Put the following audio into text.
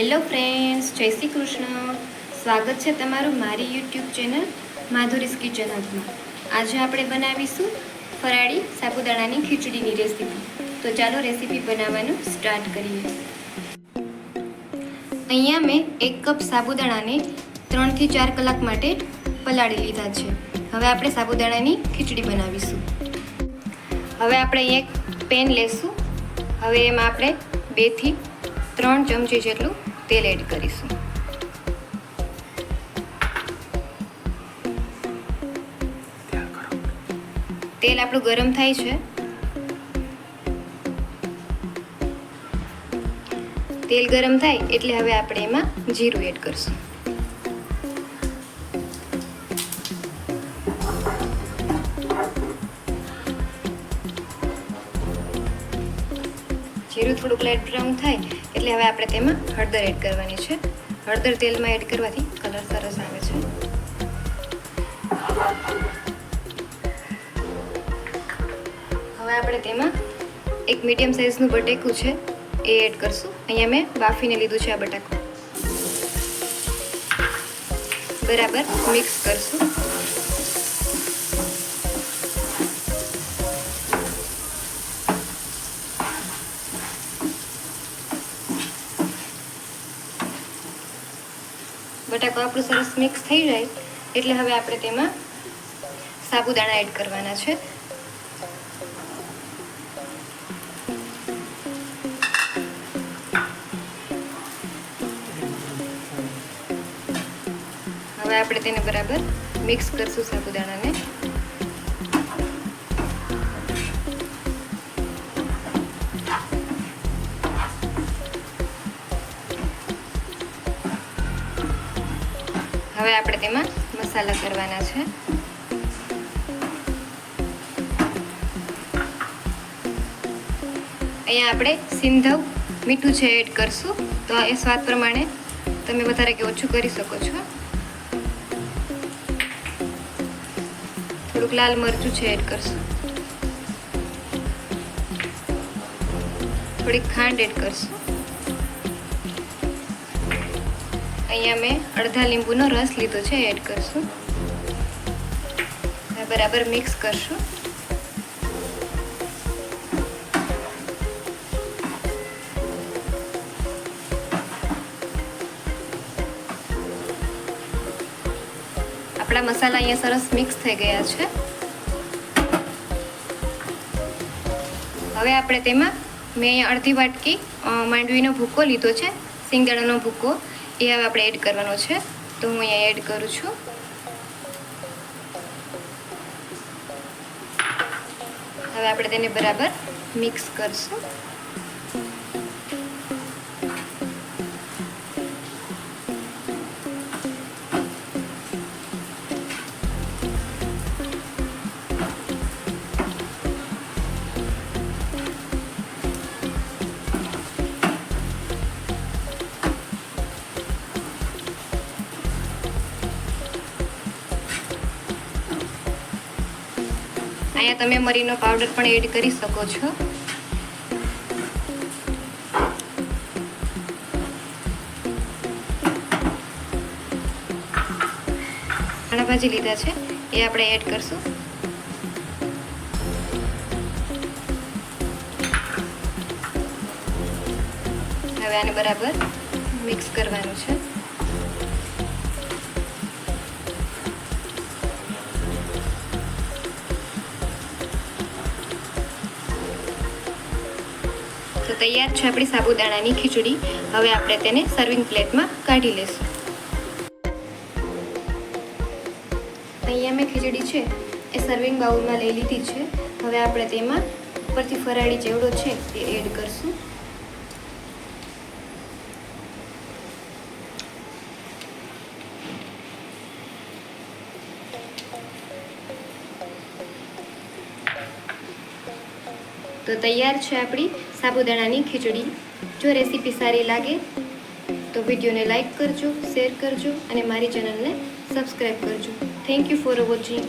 Hello friends, જય શ્રી કૃષ્ણ. સ્વાગત છે તમારું મારી યુટ્યુબ ચેનલ માધુરીસ કિચન હબમાં. આજે આપણે બનાવીશું ફરાળી સાબુદાણાની ખીચડીની રેસીપી. તો ચાલો રેસીપી બનાવવાનું સ્ટાર્ટ કરીએ. અહીંયા મેં 1 કપ સાબુદાણાને 3 થી 4 કલાક માટે પલાળી લીધા છે. હવે આપણે સાબુદાણાની ખીચડી બનાવીશું. હવે આપણે એક પેન લેશું. હવે એમાં આપણે 2 થી 3 ચમચી જેટલું તેલ એડ કરીશું. તેલ આપણું ગરમ થાય છે. તેલ ગરમ થાય એટલે હવે આપણે એમાં જીરું એડ કરશું. જીરું થોડુંક લાઇટ બ્રાઉન થાય એટલે હવે આપણે તેમાં હળદર એડ કરવાની છે. હળદર તેલમાં એડ કરવાથી કલર સરસ આવે છે. હવે આપણે તેમાં એક મીડિયમ સાઇઝનું બટેકું છે એ એડ કરશું. અહીંયા મેં બાફીને લીધું છે આ બટાકું. બરાબર મિક્સ કરશું. બટાકો આપણું સરસ મિક્સ થઈ જાય એટલે હવે આપણે તેમાં સાબુદાણા એડ કરવાના છે. હવે આપણે તેને બરાબર મિક્સ કરશું સાબુદાણાને. હવે આપણે તેમાં મસાલા કરવાના છે. અહીંયા આપણે સિંધવ મીઠું છે એડ કરશું. તો એ સ્વાદ પ્રમાણે તમે વધારે કે ઓછું કરી શકો છો. થોડુંક લાલ મરચું છે એડ કરશું. થોડીક ખાંડ એડ કરશું. અહીંયા મેં અડધા લીંબુનો રસ લીધો છે એડ કરશું. બરાબર મિક્સ કરશું. આપણા મસાલા અહીંયા સરસ મિક્સ થઈ ગયા છે. હવે આપણે તેમાં મેં અહીંયા અડધી વાટકી માંડવીનો ભૂકો લીધો છે, સિંગદાણાનો ભૂકો. એ હવે આપણે એડ કરવાનો છે. તો હું અહીંયા એડ કરું છું. હવે આપણે તેને બરાબર મિક્સ કરશું. અહીંયા તમે મરીનો પાવડર પણ એડ કરી શકો છો. ધાણા ભાજી લીધા છે એ આપણે એડ કરશું. હવે આને બરાબર મિક્સ કરવાનું છે. તો તૈયાર છે આપણી સાબુદાણાની ખીચડી. હવે આપણે તેને સર્વિંગ પ્લેટમાં કાઢી લઈશું. અહીંયા મેં ખીચડી છે એ સર્વિંગ બાઉલમાં લઈ લીધી છે. હવે આપણે તેમાં ઉપરથી ફરાળી ચેવડો છે એ એડ કરશું. તો તૈયાર છે આપણી સાબુદાણાની ખીચડી. જો રેસીપી સારી લાગે તો વિડીયોને લાઈક કરજો, શેર કરજો અને મારી ચેનલને સબસ્ક્રાઈબ કરજો. Thank you for watching.